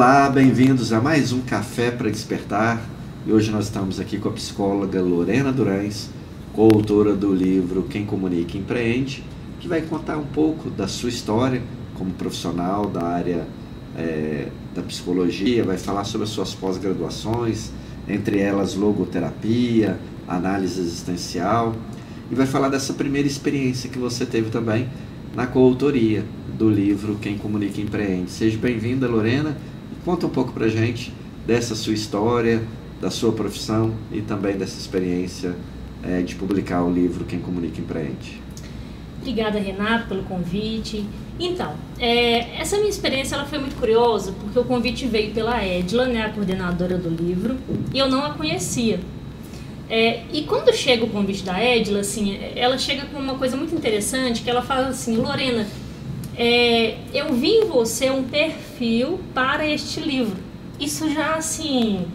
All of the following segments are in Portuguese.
Olá, bem-vindos a mais um Café para Despertar. E hoje nós estamos aqui com a psicóloga Lorena Durães, coautora do livro Quem Comunica Empreende, que vai contar um pouco da sua história como profissional da área da psicologia, vai falar sobre as suas pós-graduações, entre elas logoterapia, análise existencial, e vai falar dessa primeira experiência que você teve também na coautoria do livro Quem Comunica Empreende. Seja bem-vinda, Lorena, e conta um pouco pra gente dessa sua história, da sua profissão e também dessa experiência de publicar o livro Quem Comunica Empreende. Obrigada, Renato, pelo convite. Então, essa minha experiência ela foi muito curiosa, porque o convite veio pela Edila, né, a coordenadora do livro, e eu não a conhecia. E quando chega o convite da Edila, assim, ela chega com uma coisa muito interessante, que ela fala assim: Lorena, eu vi em você um perfil para este livro. Isso já, assim,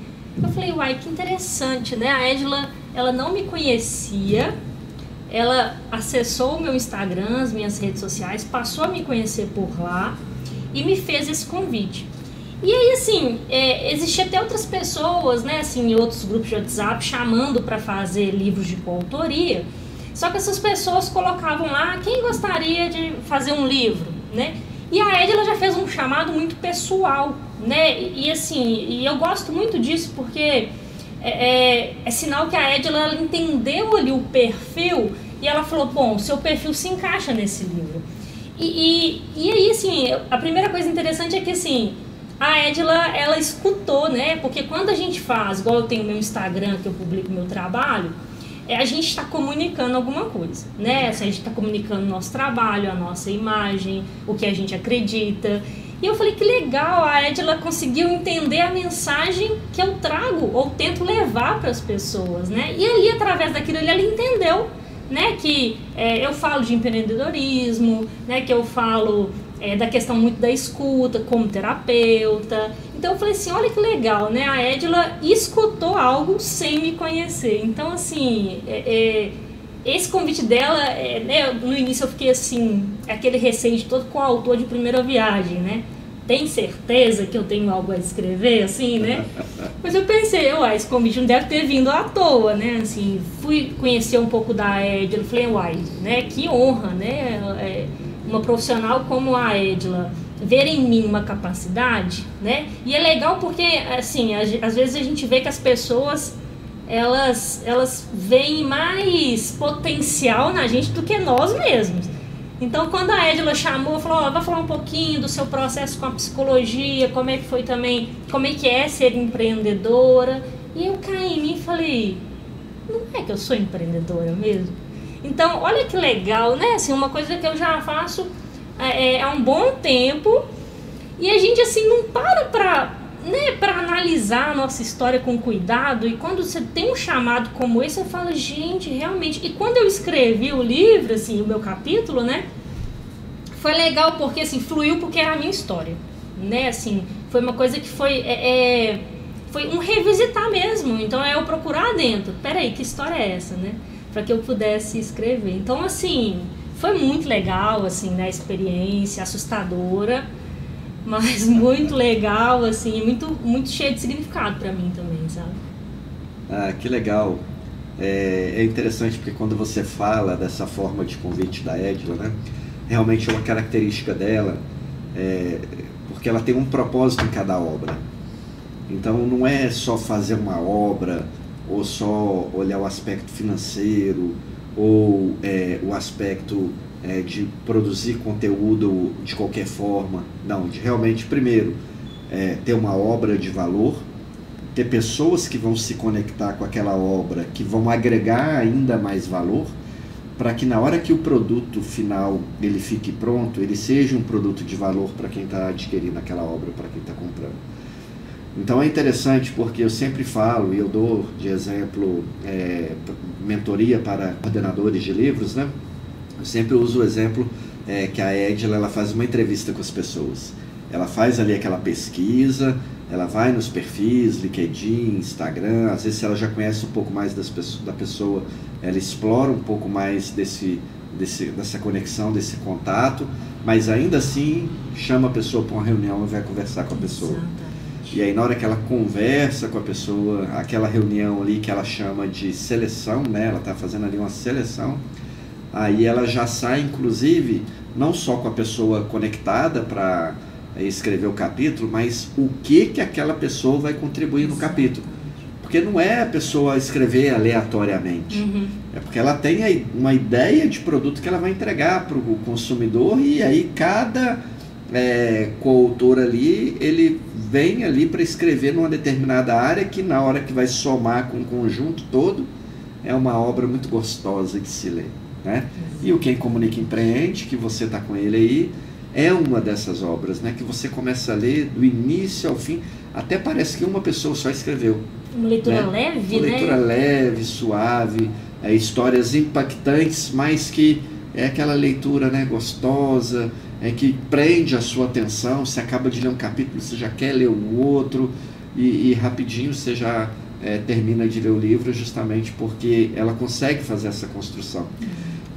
eu falei, uai, que interessante, né? A Edila, ela não me conhecia, ela acessou o meu Instagram, as minhas redes sociais, passou a me conhecer por lá e me fez esse convite. E aí, assim, existia até outras pessoas, né, assim, em outros grupos de WhatsApp chamando para fazer livros de coautoria, só que essas pessoas colocavam lá quem gostaria de fazer um livro, né? E a Edila já fez um chamado muito pessoal, né? E assim, e eu gosto muito disso porque é sinal que a Edila ela entendeu ali o perfil e ela falou, bom, o seu perfil se encaixa nesse livro. E aí, assim, a primeira coisa interessante é que, assim, a Edila, ela escutou, né? Porque quando a gente faz, igual eu tenho meu Instagram, que eu publico meu trabalho, a gente está comunicando alguma coisa, né? A gente está comunicando o nosso trabalho, a nossa imagem, o que a gente acredita. E eu falei, que legal, a Edila conseguiu entender a mensagem que eu trago ou tento levar para as pessoas, né? E ali, através daquilo, ela entendeu, né? Que eu falo de empreendedorismo, né? Que eu falo da questão muito da escuta como terapeuta. Então eu falei assim, olha que legal, né? A Edila escutou algo sem me conhecer. Então, assim, esse convite dela, né, no início eu fiquei assim, aquele receio de todo coautor de primeira viagem, né? Tem certeza que eu tenho algo a escrever, assim, né? Mas eu pensei, uai, esse convite não deve ter vindo à toa, né? Assim, fui conhecer um pouco da Edila, falei, uai, né? Que honra, né? Uma profissional como a Edila ver em mim uma capacidade, né? E é legal porque, assim, às vezes a gente vê que as pessoas elas veem mais potencial na gente do que nós mesmos. Então, quando a Edila chamou, falou, vai falar um pouquinho do seu processo com a psicologia, como é que foi também, como é que é ser empreendedora. E eu caí em mim e falei, não é que eu sou empreendedora mesmo? Então, olha que legal, né? Assim, uma coisa que eu já faço há um bom tempo e a gente, assim, não para analisar a nossa história com cuidado. E quando você tem um chamado como esse, eu falo, gente, realmente... E quando eu escrevi o livro, assim, o meu capítulo, né? Foi legal porque, assim, fluiu porque era a minha história, né? Assim, foi uma coisa que foi um revisitar mesmo. Então, eu procurar dentro. Peraí, que história é essa, né? Para que eu pudesse escrever. Então, assim, foi muito legal, assim, né, a experiência, assustadora, mas muito legal, assim, muito cheio de significado para mim também, sabe? Ah, que legal. É interessante porque quando você fala dessa forma de convite da Edila, né, realmente é uma característica dela, porque ela tem um propósito em cada obra. Então, não é só fazer uma obra ou só olhar o aspecto financeiro, ou o aspecto de produzir conteúdo de qualquer forma. Não, de realmente, primeiro, ter uma obra de valor, ter pessoas que vão se conectar com aquela obra, que vão agregar ainda mais valor, para que na hora que o produto final ele fique pronto, ele seja um produto de valor para quem está adquirindo aquela obra, para quem está comprando. Então é interessante porque eu sempre falo, e eu dou de exemplo mentoria para coordenadores de livros, né? Eu sempre uso o exemplo que a Edila ela faz uma entrevista com as pessoas. Ela faz ali aquela pesquisa, ela vai nos perfis, LinkedIn, Instagram, às vezes ela já conhece um pouco mais da pessoa, ela explora um pouco mais dessa conexão, desse contato, mas ainda assim chama a pessoa para uma reunião e vai conversar com a pessoa. Exatamente. E aí na hora que ela conversa com a pessoa, aquela reunião ali que ela chama de seleção, né? Ela está fazendo ali uma seleção, aí ela já sai, inclusive, não só com a pessoa conectada para escrever o capítulo, mas o que aquela pessoa vai contribuir no capítulo. Porque não é a pessoa escrever aleatoriamente, é porque ela tem uma ideia de produto que ela vai entregar para o consumidor, e aí cada coautor ali, ele vem ali para escrever numa determinada área que na hora que vai somar com o conjunto todo, é uma obra muito gostosa de se ler, né? E o Quem Comunica Empreende, que você está com ele aí, é uma dessas obras, né? Que você começa a ler do início ao fim, até parece que uma pessoa só escreveu. Uma leitura, né? Leve, uma leitura leve, suave, histórias impactantes, mas que é aquela leitura, né, gostosa, que prende a sua atenção. Você acaba de ler um capítulo, você já quer ler o outro, e rapidinho você já termina de ler o livro, justamente porque ela consegue fazer essa construção.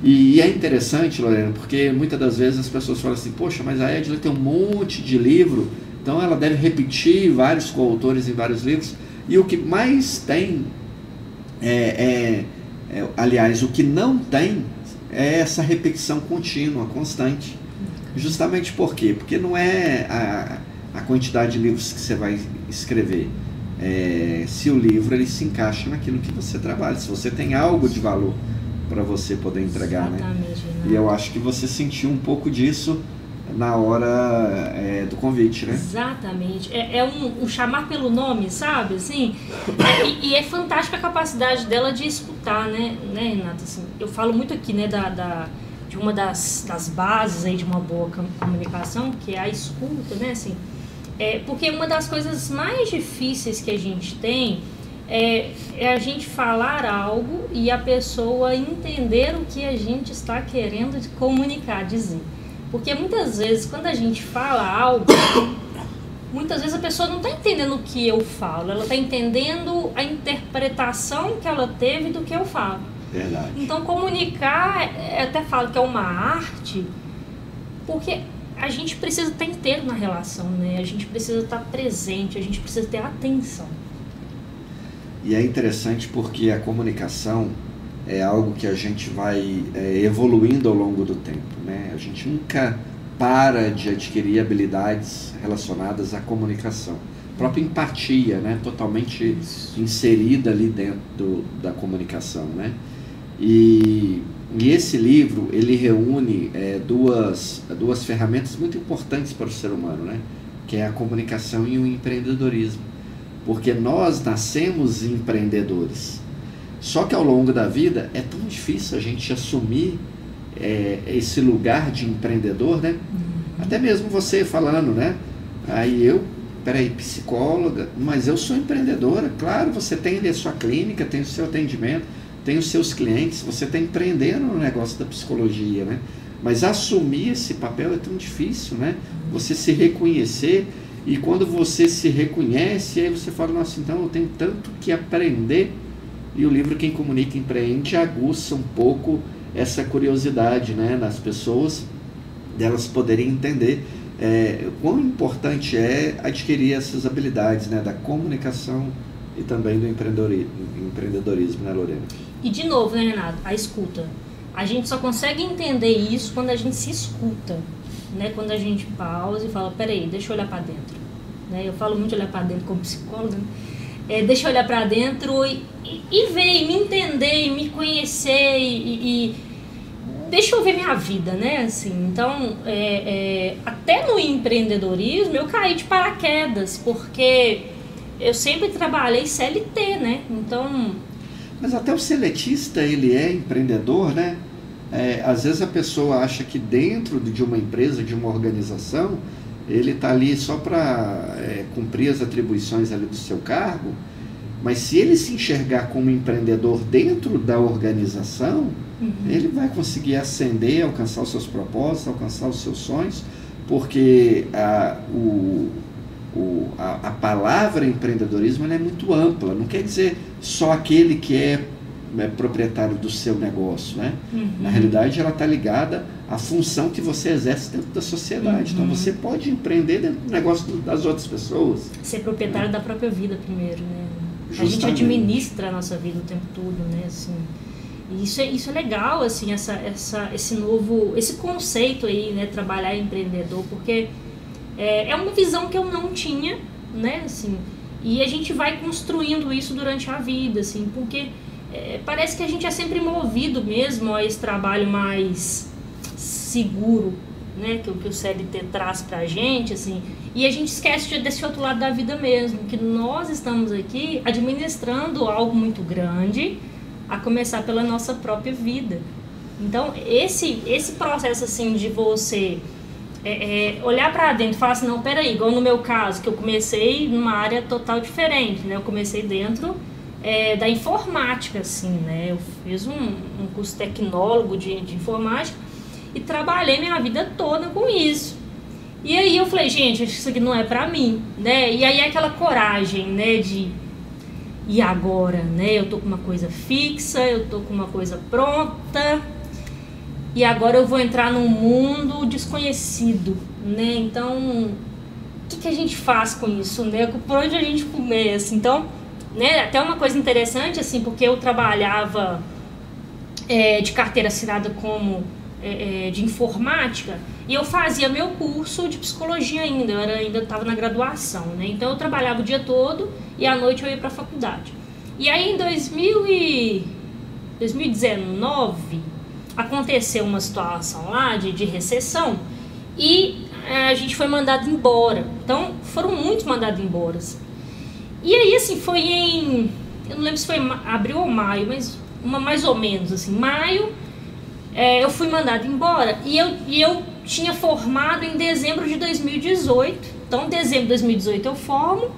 E é interessante, Lorena, porque muitas das vezes as pessoas falam assim: poxa, mas a Edila tem um monte de livro, então ela deve repetir vários coautores em vários livros. E o que mais tem, aliás, o que não tem é essa repetição contínua, constante. Justamente por quê? Porque não é a quantidade de livros que você vai escrever. Se o livro ele se encaixa naquilo que você trabalha, se você tem algo de valor para você poder entregar, né? E eu acho que você sentiu um pouco disso na hora do convite, né? Exatamente. Um chamar pelo nome, sabe? Assim, e é fantástica a capacidade dela de escutar, né, Renata? Assim, eu falo muito aqui, né, de uma das bases aí de uma boa comunicação, que é a escuta, né? Assim, porque uma das coisas mais difíceis que a gente tem é a gente falar algo e a pessoa entender o que a gente está querendo comunicar, dizer. Porque muitas vezes, quando a gente fala algo, muitas vezes a pessoa não está entendendo o que eu falo, ela está entendendo a interpretação que ela teve do que eu falo. Verdade. Então, comunicar, eu até falo que é uma arte, porque a gente precisa estar inteiro na relação, né? A gente precisa estar presente, a gente precisa ter atenção. E é interessante porque a comunicação é algo que a gente vai evoluindo ao longo do tempo, né? A gente nunca para de adquirir habilidades relacionadas à comunicação. A própria empatia, né? Totalmente inserida ali dentro da comunicação, né? E esse livro, ele reúne duas ferramentas muito importantes para o ser humano, né? Que é a comunicação e o empreendedorismo. Porque nós nascemos empreendedores. Só que ao longo da vida é tão difícil a gente assumir esse lugar de empreendedor, né? Até mesmo você falando, né? Aí psicóloga, mas eu sou empreendedora. Claro, você tem a sua clínica, tem o seu atendimento, tem os seus clientes, você está empreendendo no negócio da psicologia, né? Mas assumir esse papel é tão difícil, né? Você se reconhecer, e quando você se reconhece, aí você fala: nossa, então eu tenho tanto que aprender. E o livro Quem Comunica Empreende aguça um pouco essa curiosidade, né, nas pessoas, delas poderem entender quão importante é adquirir essas habilidades, né, da comunicação e também do empreendedorismo, né, Lorena? E de novo, né, Renato, a escuta. A gente só consegue entender isso quando a gente se escuta, né? Quando a gente pausa e fala: peraí, deixa eu olhar para dentro, né? Eu falo muito olhar para dentro como psicóloga, né? Deixa eu olhar para dentro e ver, e me entender, e me conhecer, e deixa eu ver minha vida, né? Assim, então, até no empreendedorismo eu caí de paraquedas, porque eu sempre trabalhei CLT, né? Então... Mas até o seletista, ele é empreendedor, né? Às vezes a pessoa acha que dentro de uma empresa, de uma organização, ele está ali só para cumprir as atribuições ali do seu cargo, mas se ele se enxergar como empreendedor dentro da organização, ele vai conseguir ascender, alcançar os seus propósitos, alcançar os seus sonhos, porque a palavra empreendedorismo é muito ampla, não quer dizer só aquele que é proprietário do seu negócio, né? Uhum. Na realidade, ela está ligada à função que você exerce dentro da sociedade. Então, você pode empreender dentro do negócio das outras pessoas. Ser proprietário da própria vida primeiro, né? Justamente. A gente administra a nossa vida o tempo todo, né? Assim, e isso é legal, assim, esse conceito aí, né? Trabalhar empreendedor, porque é uma visão que eu não tinha, né? Assim, e a gente vai construindo isso durante a vida, assim, porque parece que a gente é sempre movido mesmo a esse trabalho mais seguro, né, que o CLT traz pra gente, assim, e a gente esquece desse outro lado da vida mesmo, que nós estamos aqui administrando algo muito grande, a começar pela nossa própria vida. Então, esse processo, assim, de você olhar pra dentro e falar assim, não, peraí, igual no meu caso, que eu comecei numa área total diferente, né, eu comecei dentro da informática, assim, né, eu fiz um curso tecnólogo de informática, e trabalhei minha vida toda com isso. E aí eu falei, gente, acho que isso aqui não é pra mim, né? E aí aquela coragem, né, e agora, né? Eu tô com uma coisa fixa, eu tô com uma coisa pronta, e agora eu vou entrar num mundo desconhecido, né? Então, o que a gente faz com isso, né? Por onde a gente começa? Então, né, até uma coisa interessante, assim, porque eu trabalhava de carteira assinada como de informática, e eu fazia meu curso de psicologia ainda, eu ainda estava na graduação, né? Então eu trabalhava o dia todo e à noite eu ia para a faculdade. E aí em 2019 aconteceu uma situação lá de recessão e a gente foi mandado embora. Então foram muitos mandados embora. E aí assim, foi eu não lembro se foi abril ou maio, mas mais ou menos assim, maio. Eu fui mandada embora e eu tinha formado em dezembro de 2018. Então, em dezembro de 2018 eu formo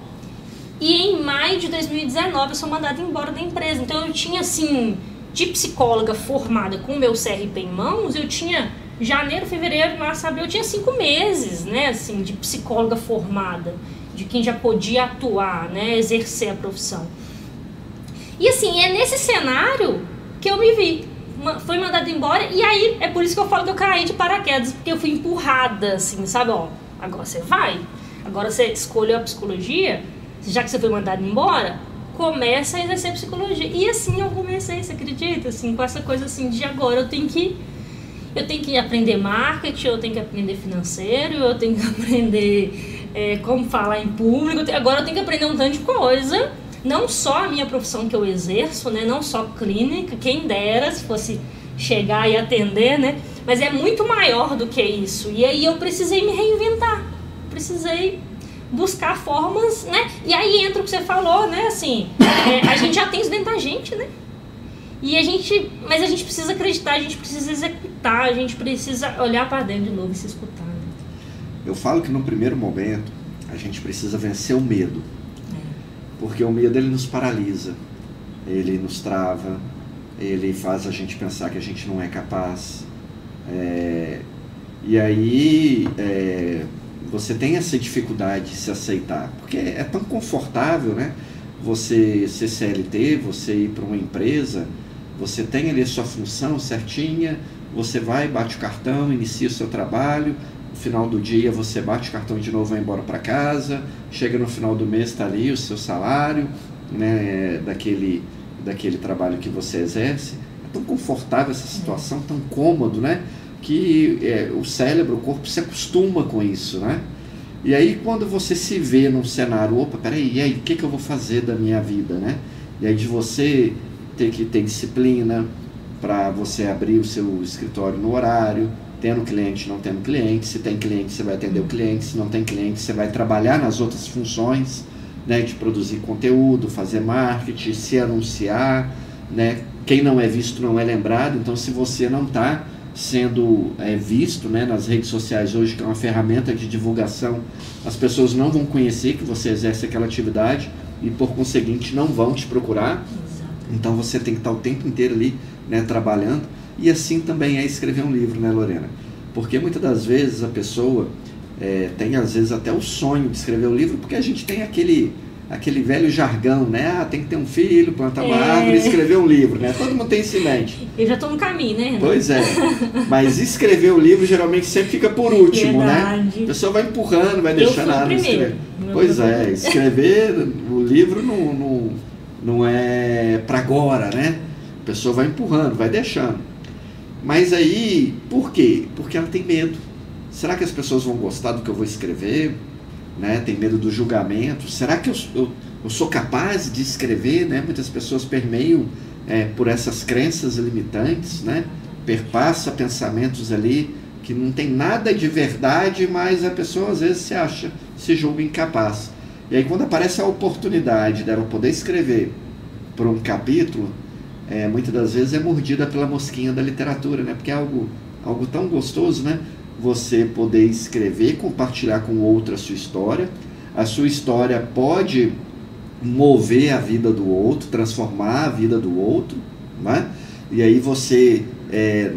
e em maio de 2019 eu sou mandada embora da empresa. Então, eu tinha, assim, de psicóloga formada com o meu CRP em mãos, eu tinha janeiro, fevereiro, março, abril, eu tinha 5 meses, né, assim, de psicóloga formada, de quem já podia atuar, né, exercer a profissão. E, assim, é nesse cenário que eu me vi. Foi mandada embora, e aí é por isso que eu falo que eu caí de paraquedas, porque eu fui empurrada, assim, sabe, ó, agora você vai, agora você escolheu a psicologia, já que você foi mandada embora, começa a exercer psicologia. E assim eu comecei, você acredita, assim, com essa coisa assim de agora eu tenho que aprender marketing, eu tenho que aprender financeiro, eu tenho que aprender como falar em público, agora eu tenho que aprender um tanto de coisa. Não só a minha profissão que eu exerço, né? Não só clínica, quem dera se fosse chegar e atender, né? Mas é muito maior do que isso. E aí eu precisei me reinventar, precisei buscar formas, né? E aí entra o que você falou, né? Assim, a gente já tem isso dentro da gente, né? Mas a gente precisa acreditar, a gente precisa executar, a gente precisa olhar para dentro de novo e se escutar, né? Eu falo que no primeiro momento a gente precisa vencer o medo. Porque o medo, ele nos paralisa, ele nos trava, ele faz a gente pensar que a gente não é capaz. E aí você tem essa dificuldade de se aceitar, porque é tão confortável, né? Você ser CLT, você ir para uma empresa, você tem ali a sua função certinha, você vai, bate o cartão, inicia o seu trabalho, no final do dia você bate o cartão de novo, vai embora para casa, chega no final do mês, está ali o seu salário, né, daquele trabalho que você exerce. É tão confortável essa situação, tão cômodo, né, que o cérebro, o corpo se acostuma com isso, né? E aí quando você se vê num cenário, opa, peraí, e aí, o que eu vou fazer da minha vida, né? E aí de você ter que ter disciplina para você abrir o seu escritório no horário, tendo cliente, não tendo cliente. Se tem cliente, você vai atender o cliente. Se não tem cliente, você vai trabalhar nas outras funções, né, de produzir conteúdo, fazer marketing, se anunciar, né? Quem não é visto não é lembrado. Então, se você não está sendo visto, né, nas redes sociais hoje, que é uma ferramenta de divulgação, as pessoas não vão conhecer que você exerce aquela atividade e, por conseguinte, não vão te procurar. Então, você tem que estar o tempo inteiro ali, né, trabalhando. E assim também é escrever um livro, né, Lorena? Porque muitas das vezes a pessoa tem, às vezes, até o sonho de escrever um livro, porque a gente tem aquele velho jargão, né? Ah, tem que ter um filho, plantar uma árvore e escrever um livro, né? Todo mundo tem isso em mente. Eu já estou no caminho, né, Renato? Pois é. Mas escrever o livro geralmente sempre fica por último, Verdade. né? A pessoa vai empurrando, vai deixando a árvore escrever. Pois é, escrever o livro não é para agora, né? A pessoa vai empurrando, vai deixando. Mas aí, por quê? Porque ela tem medo. Será que as pessoas vão gostar do que eu vou escrever? Né? Tem medo do julgamento. Será que eu sou capaz de escrever? Né? Muitas pessoas permeiam por essas crenças limitantes, né? Perpassa pensamentos ali que não tem nada de verdade, mas a pessoa às vezes se julga incapaz. E aí quando aparece a oportunidade dela poder escrever por um capítulo, muitas das vezes é mordida pela mosquinha da literatura, né? Porque é algo tão gostoso, né? Você poder escrever, compartilhar com outro a sua história pode mover a vida do outro, transformar a vida do outro, né? E aí você,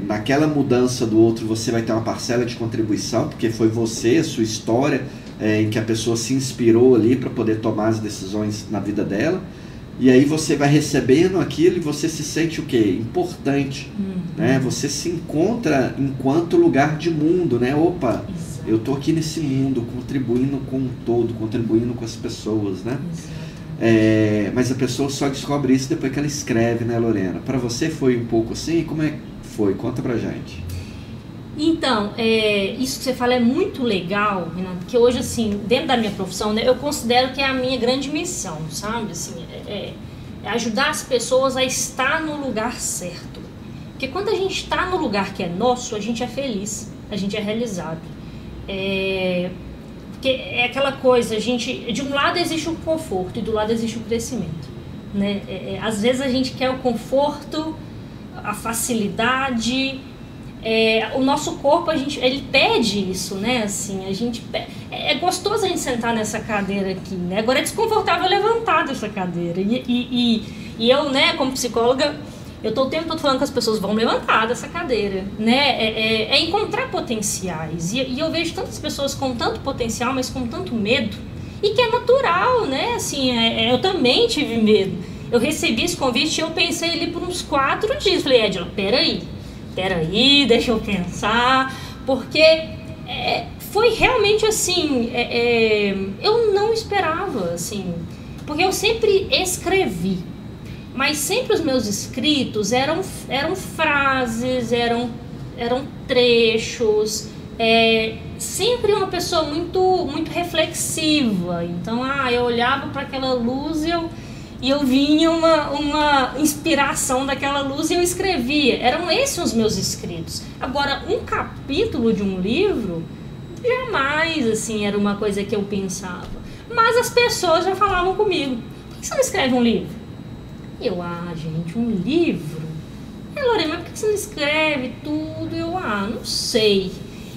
naquela mudança do outro, você vai ter uma parcela de contribuição, porque foi você, a sua história, em que a pessoa se inspirou ali para poder tomar as decisões na vida dela. E aí você vai recebendo aquilo e você se sente o quê? Importante, né? Você se encontra enquanto lugar de mundo, né? Opa, exato, eu tô aqui nesse mundo, contribuindo com o todo, contribuindo com as pessoas, né? Mas a pessoa só descobre isso depois que ela escreve, né, Lorena? Para você foi um pouco assim? Como é que foi? Conta pra gente. Então, isso que você fala é muito legal, Renato, porque hoje, assim, dentro da minha profissão, né, eu considero que é a minha grande missão, sabe? Assim, é ajudar as pessoas a estar no lugar certo. Porque quando a gente está no lugar que é nosso, a gente é feliz, a gente é realizado. Porque é aquela coisa, de um lado existe o conforto e do lado existe o crescimento, né? Às vezes a gente quer o conforto, a facilidade. O nosso corpo, ele pede isso, né? Assim, é gostoso a gente sentar nessa cadeira aqui, né? Agora é desconfortável levantar dessa cadeira. E eu, né, como psicóloga, eu tô o tempo todo falando que as pessoas vão levantar dessa cadeira, né? É encontrar potenciais. E eu vejo tantas pessoas com tanto potencial, mas com tanto medo. E que é natural, né? Assim, eu também tive medo. Eu recebi esse convite e eu pensei ali por uns 4 dias. Falei, Edila, peraí, deixa eu pensar, porque foi realmente assim, eu não esperava, assim, porque eu sempre escrevi, mas sempre os meus escritos eram frases, eram trechos, sempre uma pessoa muito, muito reflexiva. Então, eu olhava para aquela luz e eu vinha uma inspiração daquela luz e eu escrevia. Eram esses os meus escritos. Agora, um capítulo de um livro, jamais, assim, era uma coisa que eu pensava. Mas as pessoas já falavam comigo, por que você não escreve um livro? E eu, gente, um livro? Lorena, mas por que você não escreve tudo? Eu, não sei.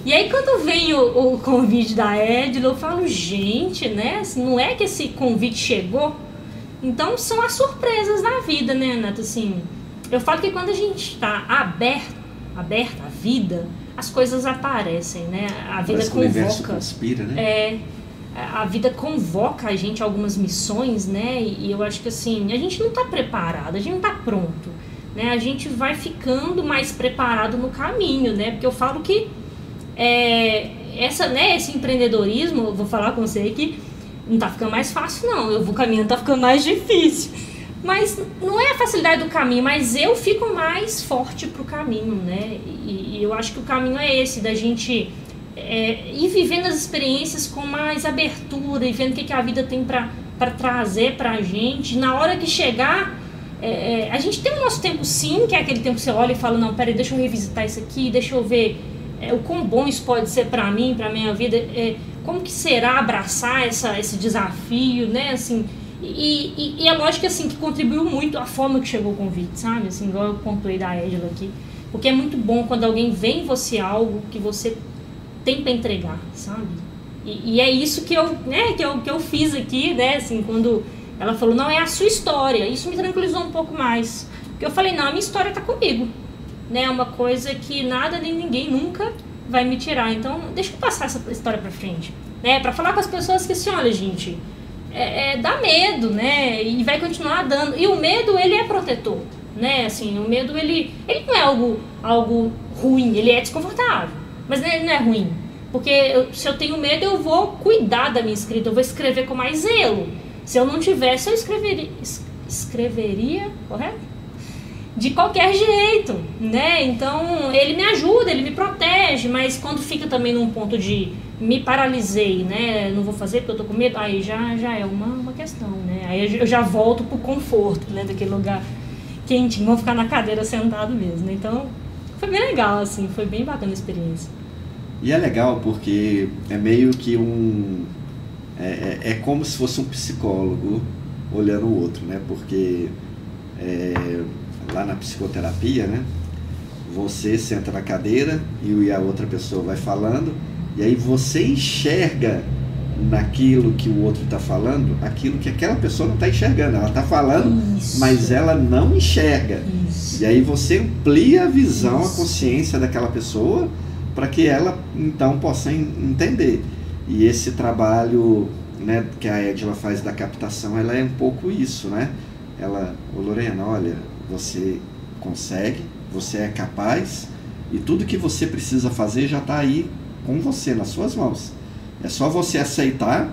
E aí, quando vem o convite da Edila, eu falo, gente, né, não é que esse convite chegou? Então, são as surpresas da vida, né, Renato? Assim, eu falo que quando a gente está aberta à vida, as coisas aparecem, né? A vida convoca. O universo conspira, né? A vida convoca a gente a algumas missões, né? E eu acho que, assim, a gente não está preparado, a gente não está pronto, né? A gente vai ficando mais preparado no caminho, né? Porque eu falo que esse empreendedorismo, eu vou falar com você que não tá ficando mais fácil, não. Eu vou caminhando, tá ficando mais difícil. Mas não é a facilidade do caminho, mas eu fico mais forte pro caminho, né? E eu acho que o caminho é esse, da gente ir vivendo as experiências com mais abertura e vendo o que a vida tem para trazer pra gente. Na hora que chegar, a gente tem o nosso tempo, sim, que é aquele tempo que você olha e fala, não, peraí, deixa eu revisitar isso aqui, deixa eu ver o quão bom isso pode ser pra mim, pra minha vida, como que será abraçar esse desafio, né, assim, e é lógico que, assim, que contribuiu muito a forma que chegou o convite, sabe, assim, igual eu pontuei da Edila aqui, porque é muito bom quando alguém vê em você algo que você tem para entregar, sabe, e é isso que eu fiz aqui, né, assim, quando ela falou, não, é a sua história, isso me tranquilizou um pouco mais, porque eu falei, não, a minha história tá comigo, né, é uma coisa que nada nem ninguém nunca vai me tirar, então deixa eu passar essa história pra frente, né, pra falar com as pessoas que assim, olha, gente, dá medo, né? E vai continuar dando. E o medo, ele é protetor, né? Assim, o medo, ele não é algo ruim, ele é desconfortável, mas ele não é ruim. Porque se eu tenho medo, eu vou cuidar da minha escrita, eu vou escrever com mais zelo. Se eu não tivesse, eu escreveria, correto? De qualquer jeito, né? Então, ele me ajuda, ele me protege, mas quando fica também num ponto de me paralisei, né? Não vou fazer porque eu tô com medo, aí já é uma questão, né? Aí eu já volto pro conforto, né? Daquele lugar quentinho, vou ficar na cadeira sentado mesmo. Então, foi bem legal, assim, foi bem bacana a experiência. E é legal porque é meio que é como se fosse um psicólogo olhando o outro, né? Porque lá na psicoterapia, né? Você senta na cadeira e a outra pessoa vai falando, e aí você enxerga naquilo que o outro está falando, aquilo que aquela pessoa não está enxergando. Ela está falando, isso, mas ela não enxerga. Isso. E aí você amplia a visão, isso, a consciência daquela pessoa, para que ela então possa entender. E esse trabalho, né, que a Edila faz da captação, ela é um pouco isso, né? Ô Lorena, olha, você consegue, você é capaz, e tudo que você precisa fazer já está aí com você, nas suas mãos. É só você aceitar,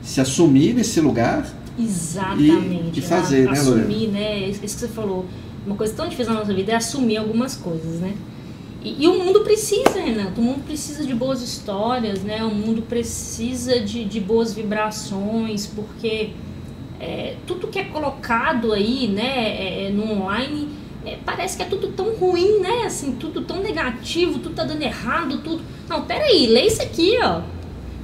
se assumir nesse lugar. Exatamente. E fazer, né, Lorena? Assumir, né? Isso que você falou. Uma coisa tão difícil na nossa vida é assumir algumas coisas, né? E o mundo precisa, Renato, o mundo precisa de boas histórias, né? O mundo precisa de boas vibrações, porque tudo que é colocado aí, né, no online, parece que é tudo tão ruim, né? Assim, tudo tão negativo, tudo tá dando errado, tudo... Não, peraí, lê isso aqui, ó.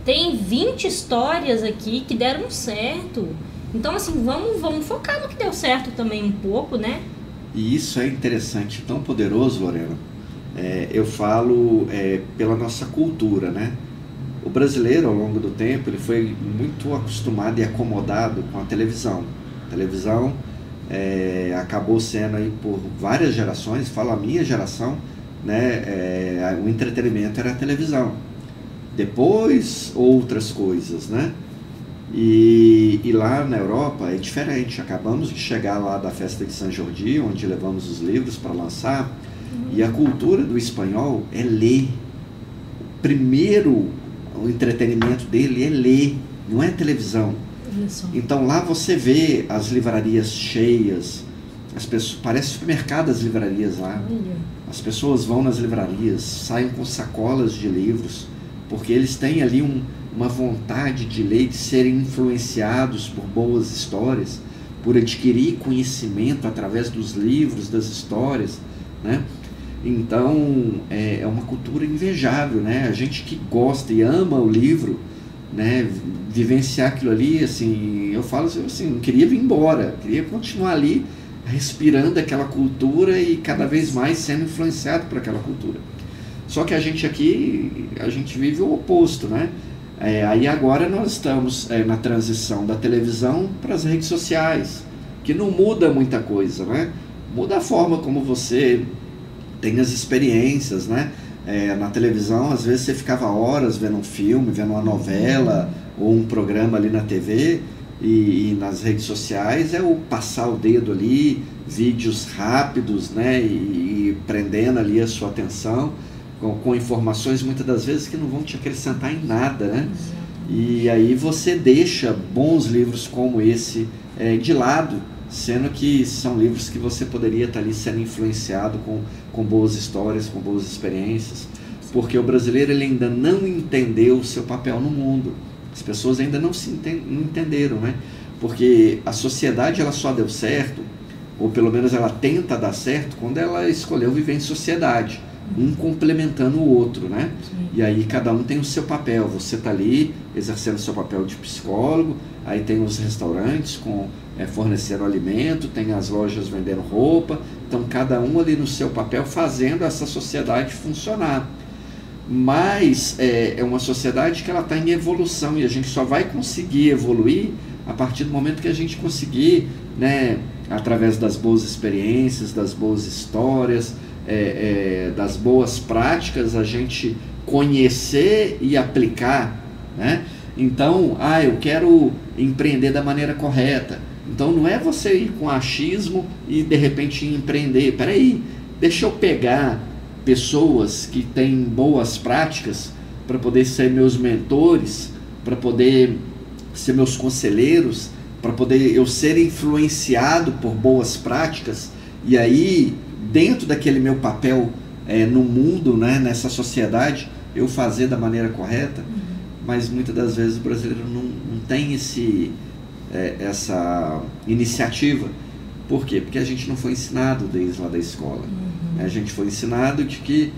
Tem 20 histórias aqui que deram certo. Então, assim, vamos focar no que deu certo também um pouco, né? E isso é interessante, tão poderoso, Lorena. Eu falo pela nossa cultura, né? O brasileiro, ao longo do tempo, ele foi muito acostumado e acomodado com a televisão. A televisão acabou sendo aí por várias gerações, falo a minha geração, né? O entretenimento era a televisão. Depois, outras coisas, né? E lá na Europa é diferente. Acabamos de chegar lá da festa de São Jordi, onde levamos os livros para lançar. E a cultura do espanhol é ler. Primeiro, o entretenimento dele é ler, não é televisão. Isso. Então lá você vê as livrarias cheias, as pessoas, parece supermercado as livrarias lá. As pessoas vão nas livrarias, saem com sacolas de livros, porque eles têm ali uma vontade de ler, de serem influenciados por boas histórias, por adquirir conhecimento através dos livros, das histórias, né? Então, é uma cultura invejável, né? A gente que gosta e ama o livro, né? Vivenciar aquilo ali, assim, eu falo assim, não queria vir embora, queria continuar ali, respirando aquela cultura e cada vez mais sendo influenciado por aquela cultura. Só que a gente aqui, a gente vive o oposto, né? Aí agora nós estamos na transição da televisão para as redes sociais, que não muda muita coisa, né? Muda a forma como você tem as experiências, né? Na televisão, às vezes você ficava horas vendo um filme, vendo uma novela ou um programa ali na TV, e nas redes sociais é o passar o dedo ali, vídeos rápidos, né? E prendendo ali a sua atenção com informações muitas das vezes que não vão te acrescentar em nada, né? E aí você deixa bons livros como esse de lado, sendo que são livros que você poderia estar ali sendo influenciado com boas histórias, com boas experiências, porque o brasileiro ele ainda não entendeu o seu papel no mundo. As pessoas ainda não entenderam, né? Porque a sociedade ela só deu certo, ou pelo menos ela tenta dar certo, quando ela escolheu viver em sociedade, um complementando o outro, né? Sim. E aí cada um tem o seu papel. Você está ali exercendo o seu papel de psicólogo, aí tem os restaurantes fornecendo alimento, tem as lojas vendendo roupa, então cada um ali no seu papel fazendo essa sociedade funcionar. Mas é uma sociedade que ela está em evolução, e a gente só vai conseguir evoluir a partir do momento que a gente conseguir, né, através das boas experiências, das boas histórias, das boas práticas, a gente conhecer e aplicar, né? Então, eu quero empreender da maneira correta. Então não é você ir com achismo e de repente empreender. Peraí, deixa eu pegar pessoas que têm boas práticas para poder ser meus mentores, para poder ser meus conselheiros, para poder eu ser influenciado por boas práticas, e aí dentro daquele meu papel no mundo, né, nessa sociedade, eu fazer da maneira correta. Mas muitas das vezes o brasileiro não tem essa iniciativa. Por quê? Porque a gente não foi ensinado desde lá da escola. A gente foi ensinado de que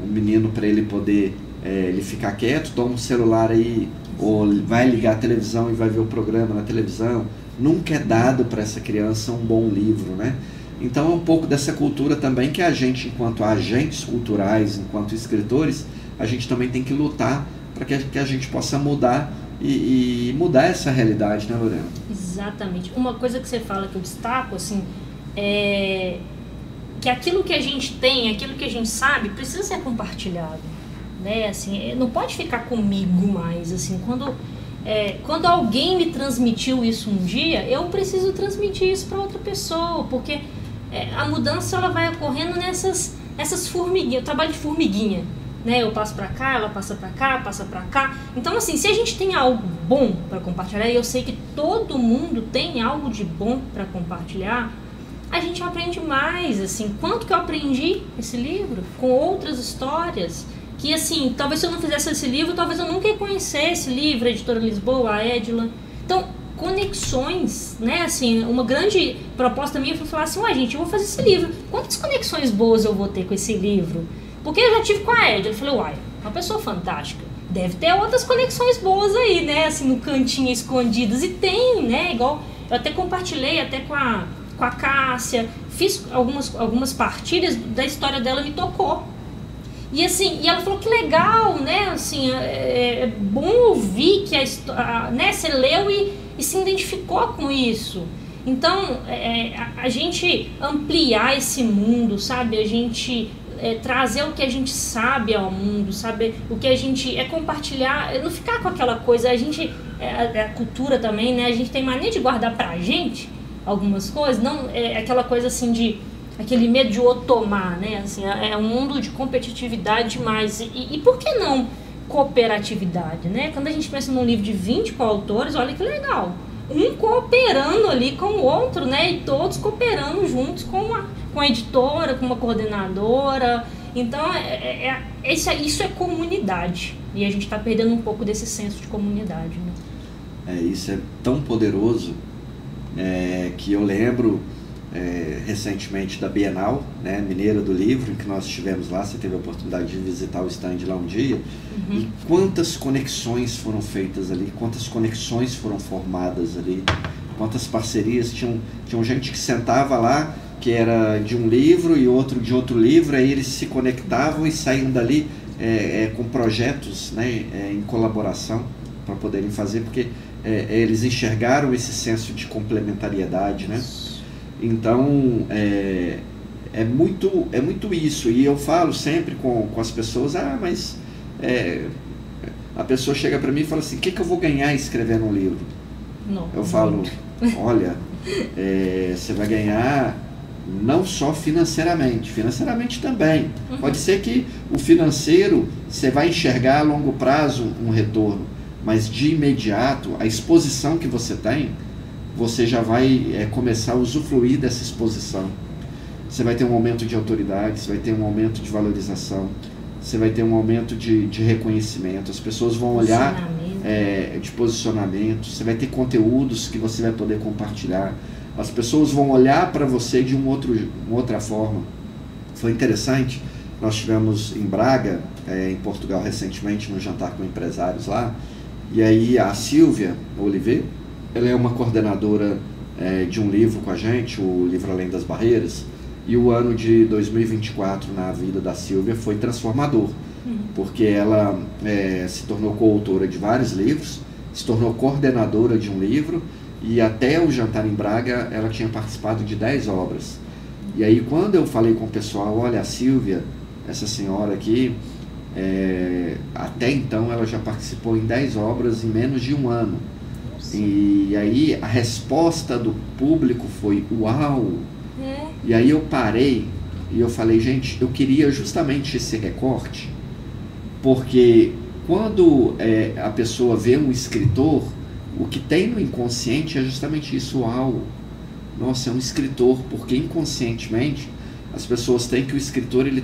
o menino, para ele poder ele ficar quieto, toma um celular aí, ou vai ligar a televisão e vai ver o programa na televisão. Nunca é dado para essa criança um bom livro, né? Então é um pouco dessa cultura também que a gente, enquanto agentes culturais, enquanto escritores, a gente também tem que lutar para que a gente possa mudar e mudar essa realidade, né, Lorena? Exatamente. Uma coisa que você fala que eu destaco, assim, é que aquilo que a gente tem, aquilo que a gente sabe, precisa ser compartilhado, né? Assim, não pode ficar comigo mais, assim, quando alguém me transmitiu isso um dia, eu preciso transmitir isso para outra pessoa, porque a mudança ela vai ocorrendo nessas formiguinhas. Eu trabalho de formiguinha, né? Eu passo para cá, ela passa para cá, passa para cá. Então, assim, se a gente tem algo bom para compartilhar, e eu sei que todo mundo tem algo de bom para compartilhar, a gente aprende mais, assim. Quanto que eu aprendi esse livro com outras histórias que, assim, talvez se eu não fizesse esse livro, talvez eu nunca ia conhecer esse livro, a Editora Lisboa, a Edila. Então, conexões, né? Assim, uma grande proposta minha foi falar assim, gente, eu vou fazer esse livro. Quantas conexões boas eu vou ter com esse livro? Porque eu já tive com a Edila. Eu falei, uma pessoa fantástica. Deve ter outras conexões boas aí, né? Assim, no cantinho, escondidas. E tem, né? Igual, eu até compartilhei até com a Cássia. Fiz algumas partilhas da história dela, me tocou. E assim, e ela falou que legal, né? Assim, é bom ouvir que né, você leu e se identificou com isso. Então, a gente ampliar esse mundo, sabe? A gente trazer o que a gente sabe ao mundo, sabe? O que a gente compartilhar, não ficar com aquela coisa. A gente, a cultura também, né? A gente tem mania de guardar pra gente algumas coisas, não aquela coisa assim de aquele medo de outro tomar, né? Assim, é um mundo de competitividade demais. E por que não cooperatividade, né? Quando a gente pensa num livro de 20 coautores, olha que legal. Um cooperando ali com o outro, né? E todos cooperando juntos com a editora, com uma coordenadora. Então, isso é comunidade. E a gente está perdendo um pouco desse senso de comunidade, né? Isso é tão poderoso que eu lembro recentemente da Bienal, né, Mineira do Livro, em que nós estivemos lá. Você teve a oportunidade de visitar o stand lá um dia. E quantas conexões foram feitas ali, quantas conexões foram formadas ali, quantas parcerias. Tinham gente que sentava lá, que era de um livro e outro de outro livro, aí eles se conectavam e saíam dali com projetos, né, em colaboração para poderem fazer, porque eles enxergaram esse senso de complementariedade, né? Então, é muito isso. E eu falo sempre com as pessoas, mas a pessoa chega para mim e fala assim, o que eu vou ganhar escrevendo um livro? Não, eu falo, olha, você vai ganhar não só financeiramente também. Pode ser que o financeiro você vai enxergar a longo prazo um retorno, mas de imediato, a exposição que você tem, você já vai começar a usufruir dessa exposição. Você vai ter um aumento de autoridade, você vai ter um aumento de valorização, você vai ter um aumento de reconhecimento, as pessoas vão olhar de posicionamento, você vai ter conteúdos que você vai poder compartilhar, as pessoas vão olhar para você de uma outra forma. Foi interessante, nós estivemos em Braga, em Portugal recentemente, num jantar com empresários lá, e aí a Silvia Oliveira, ela é uma coordenadora de um livro com a gente, o livro Além das Barreiras, e o ano de 2024 na vida da Silvia foi transformador, porque ela se tornou coautora de vários livros, se tornou coordenadora de um livro, e até o jantar em Braga ela tinha participado de 10 obras. E aí quando eu falei com o pessoal, olha, a Silvia, essa senhora aqui, Até então ela já participou em 10 obras em menos de um ano. E aí a resposta do público foi uau! E aí eu parei e eu falei, gente, eu queria justamente esse recorte, porque quando a pessoa vê um escritor, o que tem no inconsciente é justamente isso, uau! Nossa, é um escritor, porque inconscientemente as pessoas têm que o escritor ele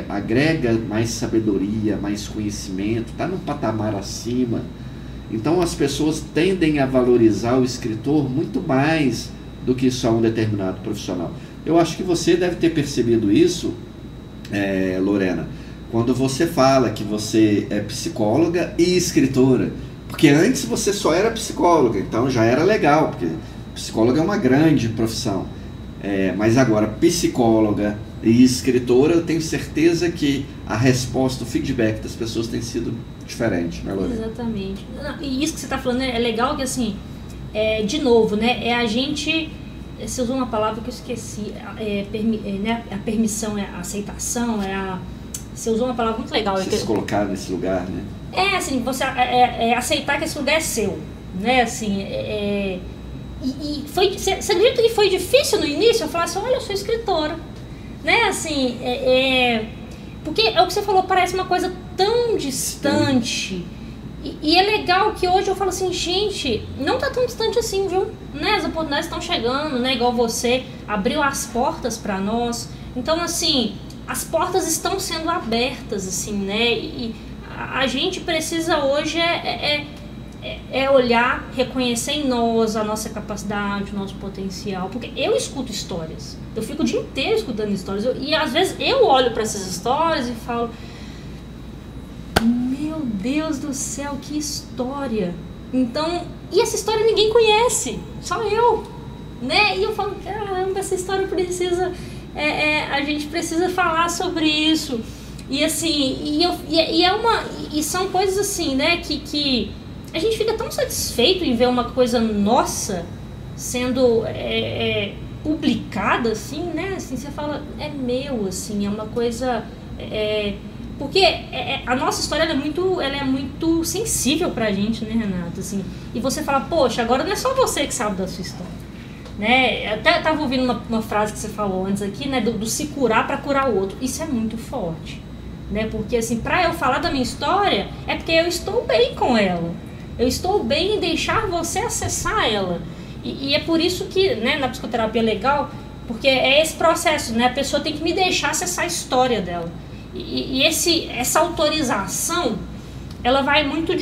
agrega mais sabedoria, mais conhecimento, está num patamar acima. Então as pessoas tendem a valorizar o escritor muito mais do que só um determinado profissional. Eu acho que você deve ter percebido isso, Lorena, quando você fala que você é psicóloga e escritora. Porque antes você só era psicóloga, então já era legal, porque psicóloga é uma grande profissão. Mas agora, psicóloga e escritora, eu tenho certeza que a resposta, o feedback das pessoas tem sido diferente, né, Lorena? Exatamente. E isso que você está falando é legal que, assim, de novo, né, a gente... Você usou uma palavra que eu esqueci, né, a permissão, a aceitação, você usou uma palavra muito legal. Você se colocar nesse lugar, né? Assim, você aceitar que esse lugar é seu, né, assim, você acredita que foi difícil no início? Eu falava assim, olha, eu sou escritora, né, assim, porque é o que você falou, parece uma coisa tão distante, e é legal que hoje eu falo assim, gente, não tá tão distante assim, viu, né, as oportunidades estão chegando, né, igual você abriu as portas para nós, então, assim, as portas estão sendo abertas, assim, né, e a gente precisa hoje olhar, reconhecer em nós a nossa capacidade, o nosso potencial, porque eu escuto histórias, eu fico o dia inteiro escutando histórias, e às vezes eu olho para essas histórias e falo, meu Deus do céu, que história! Então, e essa história ninguém conhece, só eu, né? E eu falo, caramba, essa história precisa, a gente precisa falar sobre isso. E assim, e são coisas assim, né, que a gente fica tão satisfeito em ver uma coisa nossa sendo publicada, assim, né, assim, você fala, é meu, assim, é uma coisa, porque a nossa história ela é muito sensível pra gente, né, Renato, assim, e você fala, poxa, agora não é só você que sabe da sua história, né, até tava ouvindo uma frase que você falou antes aqui, né, do se curar pra curar o outro, isso é muito forte. Né? Porque assim, para eu falar da minha história é porque eu estou bem com ela, eu estou bem em deixar você acessar ela, e é por isso que, né, na psicoterapia é legal, porque é esse processo, né? A pessoa tem que me deixar acessar a história dela, e essa autorização ela vai muito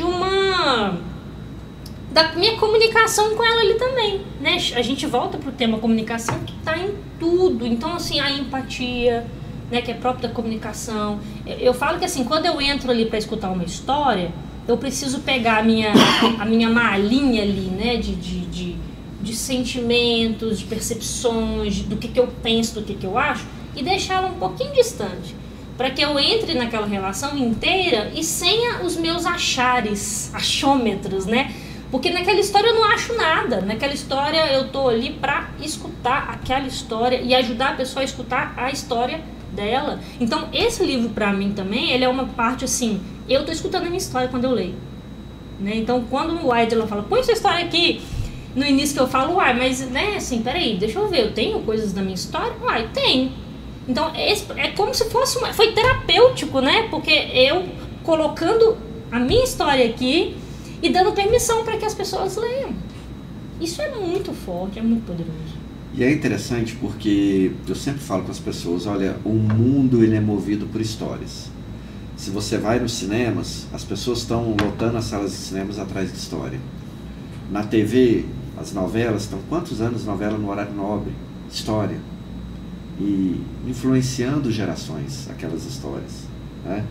da minha comunicação com ela ali também, né? A gente volta pro tema comunicação que está em tudo, então assim, a empatia, né, que é próprio da comunicação. Eu falo que assim, quando eu entro ali para escutar uma história, eu preciso pegar a minha malinha ali, né, de sentimentos, de percepções, do que eu penso, do que eu acho, e deixar ela um pouquinho distante, para que eu entre naquela relação inteira e sem os meus achômetros, né? Porque naquela história eu não acho nada, naquela história eu tô ali para escutar aquela história e ajudar a pessoa a escutar a história dela. Então esse livro para mim também, ele é uma parte assim, eu tô escutando a minha história quando eu leio, né? Então quando o Adler fala, põe sua história aqui, no início que eu falo, mas né, assim, peraí, deixa eu ver, eu tenho coisas da minha história? Tenho. Então é como se fosse foi terapêutico, né? Porque eu colocando a minha história aqui e dando permissão para que as pessoas leiam. Isso é muito forte, é muito poderoso. E é interessante porque eu sempre falo com as pessoas, olha, o mundo ele é movido por histórias. Se você vai nos cinemas, as pessoas estão lotando as salas de cinemas atrás de história. Na TV, as novelas estão, quantos anos novela no horário nobre? História. E influenciando gerações, aquelas histórias, né?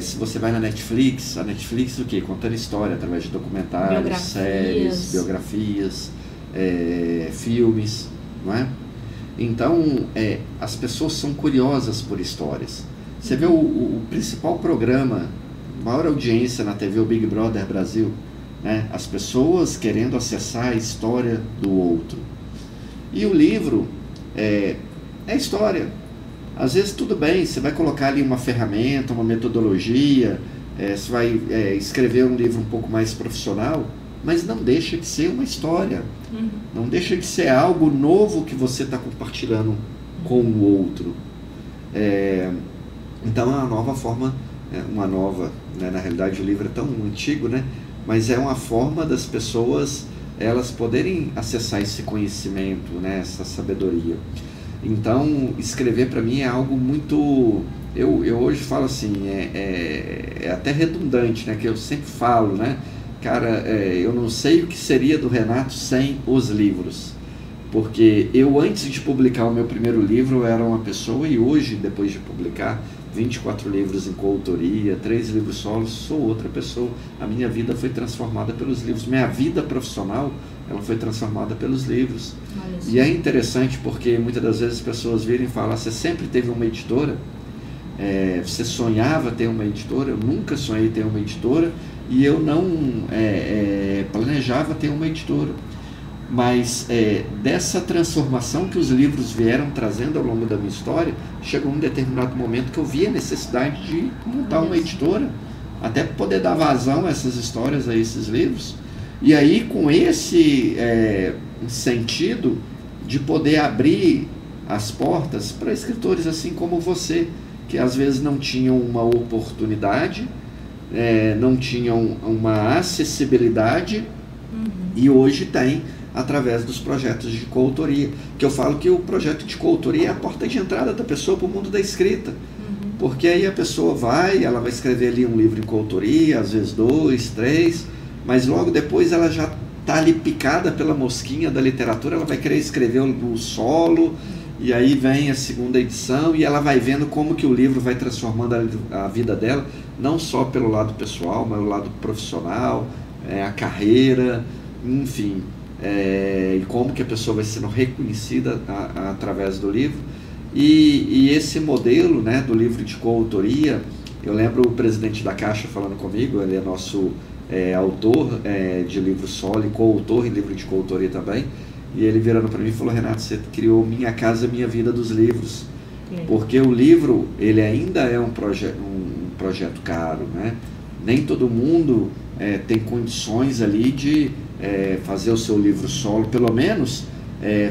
Se você vai na Netflix, a Netflix o quê? Contando história através de documentários, séries, biografias, filmes, não é? Então, as pessoas são curiosas por histórias. Você vê o principal programa, maior audiência na TV, o Big Brother Brasil, né? As pessoas querendo acessar a história do outro. E o livro é história. Às vezes tudo bem, você vai colocar ali uma ferramenta, uma metodologia, você vai escrever um livro um pouco mais profissional, mas não deixa de ser uma história. Não deixa de ser algo novo que você está compartilhando com o outro. Então é uma nova forma, né, na realidade o livro é tão antigo, né, mas é uma forma das pessoas elas poderem acessar esse conhecimento, né, essa sabedoria. Então escrever para mim é algo muito, eu hoje falo assim, é até redundante, né, que eu sempre falo, né, cara, eu não sei o que seria do Renato sem os livros, porque eu antes de publicar o meu primeiro livro eu era uma pessoa e hoje, depois de publicar 24 livros em coautoria, 3 livros solos, sou outra pessoa. A minha vida foi transformada pelos livros. Minha vida profissional, ela foi transformada pelos livros. E é interessante porque muitas das vezes as pessoas virem e falam, você sempre teve uma editora? Você sonhava ter uma editora? Eu nunca sonhei ter uma editora e eu não planejava ter uma editora. Mas dessa transformação que os livros vieram trazendo ao longo da minha história, chegou um determinado momento que eu vi a necessidade de montar uma editora, até poder dar vazão a essas histórias, a esses livros. E aí, com esse sentido de poder abrir as portas para escritores assim como você, que às vezes não tinham uma oportunidade, não tinham uma acessibilidade, e hoje tem através dos projetos de coautoria, que eu falo que o projeto de coautoria é a porta de entrada da pessoa para o mundo da escrita, porque aí a pessoa ela vai escrever ali um livro em coautoria, às vezes 2, 3, mas logo depois ela já está ali picada pela mosquinha da literatura, ela vai querer escrever o solo, e aí vem a segunda edição, e ela vai vendo como que o livro vai transformando a vida dela, não só pelo lado pessoal, mas pelo lado profissional, a carreira, enfim, e como que a pessoa vai sendo reconhecida através do livro. E esse modelo, né, do livro de coautoria, eu lembro o presidente da Caixa falando comigo, ele é nosso autor de livro solo e coautor em livro de coautoria também, e ele virando para mim e falou, Renato, você criou Minha Casa Minha Vida dos livros, porque o livro ele ainda é um projeto caro, né? Nem todo mundo tem condições ali de fazer o seu livro solo, pelo menos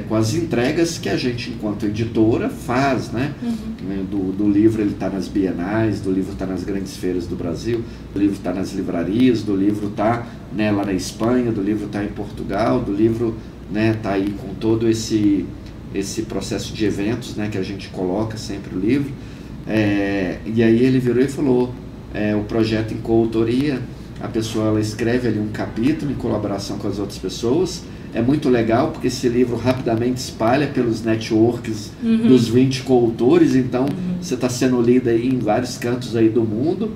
com as entregas que a gente, enquanto editora, faz, né? Do livro ele está nas bienais, do livro está nas grandes feiras do Brasil, do livro está nas livrarias, do livro está, né, lá na Espanha, do livro está em Portugal, do livro está aí com todo esse processo de eventos, né, que a gente coloca sempre o livro. E aí ele virou e falou, o projeto em coautoria, a pessoa ela escreve ali um capítulo em colaboração com as outras pessoas. É muito legal porque esse livro rapidamente espalha pelos networks dos 20 coautores, então você está sendo lido aí em vários cantos aí do mundo.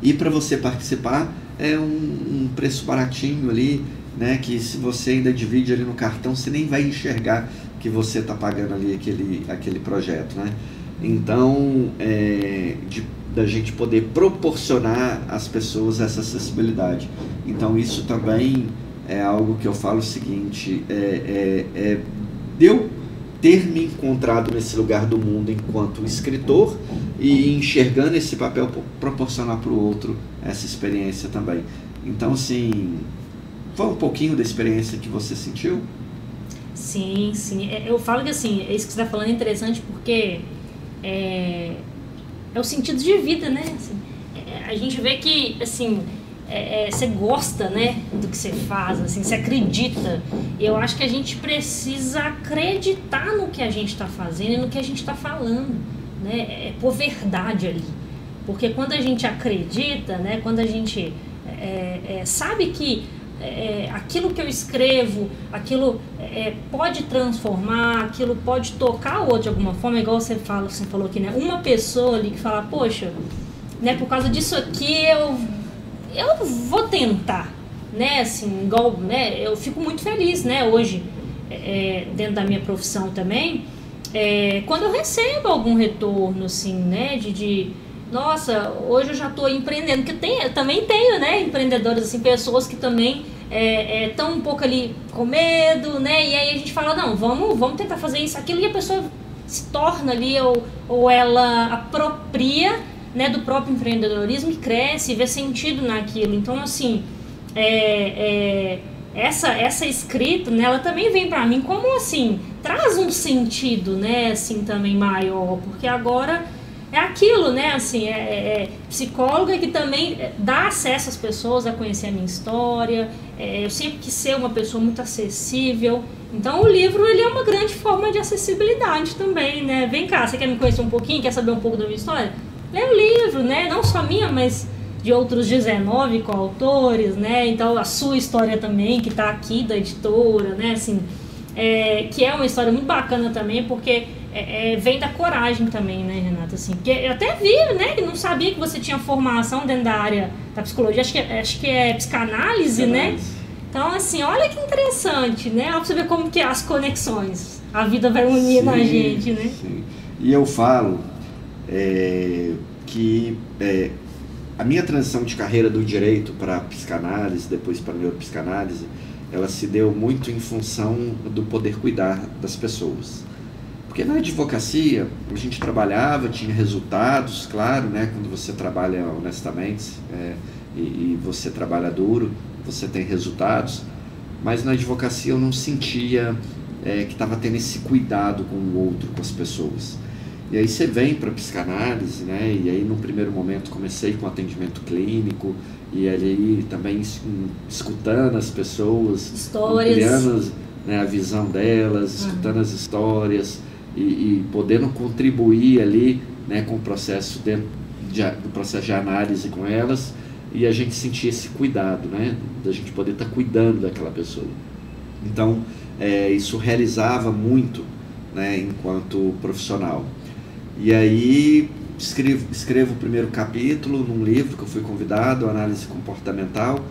E para você participar é um preço baratinho ali, né, que se você ainda divide ali no cartão, você nem vai enxergar que você está pagando ali aquele projeto, né? Então, da gente poder proporcionar às pessoas essa acessibilidade. Então isso também é algo que eu falo o seguinte, de eu ter me encontrado nesse lugar do mundo enquanto escritor e enxergando esse papel, proporcionar para o outro essa experiência também. Então, assim, foi um pouquinho da experiência que você sentiu? Sim, sim. Eu falo que assim, isso que você está falando é interessante porque é o sentido de vida, né? Assim, a gente vê que, assim, você gosta, né, do que você faz, assim, você acredita. Eu acho que a gente precisa acreditar no que a gente está fazendo e no que a gente está falando, né? Por verdade ali. Porque quando a gente acredita, né, quando a gente sabe que aquilo que eu escrevo, aquilo pode transformar, aquilo pode tocar o outro de alguma forma, igual você falou aqui, né? Uma pessoa ali que fala, poxa, né, por causa disso aqui eu vou tentar, né? Assim, igual, né? Eu fico muito feliz, né? Hoje, dentro da minha profissão também, quando eu recebo algum retorno, assim, né? Nossa, hoje eu já estou empreendendo, porque eu também tenho, né, empreendedores, assim, pessoas que também estão um pouco ali com medo, né, e aí a gente fala, não, vamos tentar fazer isso, aquilo, e a pessoa se torna ali, ou ela apropria, né, do próprio empreendedorismo e cresce, e vê sentido naquilo. Então, assim, essa escrita, né, ela também vem para mim como, assim, traz um sentido, né, assim, também maior, porque agora é aquilo, né, assim, psicóloga que também dá acesso às pessoas a conhecer a minha história. Eu sempre quis ser uma pessoa muito acessível, então o livro, ele é uma grande forma de acessibilidade também, né. Vem cá, você quer me conhecer um pouquinho, quer saber um pouco da minha história? Lê o livro, né, não só minha, mas de outros 19 coautores, né, então a sua história também, que está aqui da editora, né, assim, que é uma história muito bacana também, porque vem da coragem também, né, Renata, assim, porque eu até vi, né, que não sabia que você tinha formação dentro da área da psicologia, acho que é psicanálise, né, então, assim, olha que interessante, né, pra você ver como que é as conexões, a vida vai unir na gente, né. Sim. E eu falo que a minha transição de carreira do direito para a psicanálise, depois para a neuropsicanálise, ela se deu muito em função do poder cuidar das pessoas. Porque na advocacia, a gente trabalhava, tinha resultados, claro, né? Quando você trabalha honestamente e você trabalha duro, você tem resultados, mas na advocacia eu não sentia que estava tendo esse cuidado com o outro, com as pessoas. E aí você vem para a psicanálise, né? E aí no primeiro momento comecei com atendimento clínico, e aí também escutando as pessoas, ampliando, né, a visão delas, escutando as histórias e podendo contribuir ali, né, com o processo do processo de análise com elas, e a gente sentir esse cuidado, né, da gente poder estar cuidando daquela pessoa. Então isso realizava muito, né, enquanto profissional. E aí escrevo o primeiro capítulo num livro que eu fui convidado, Análise Comportamental,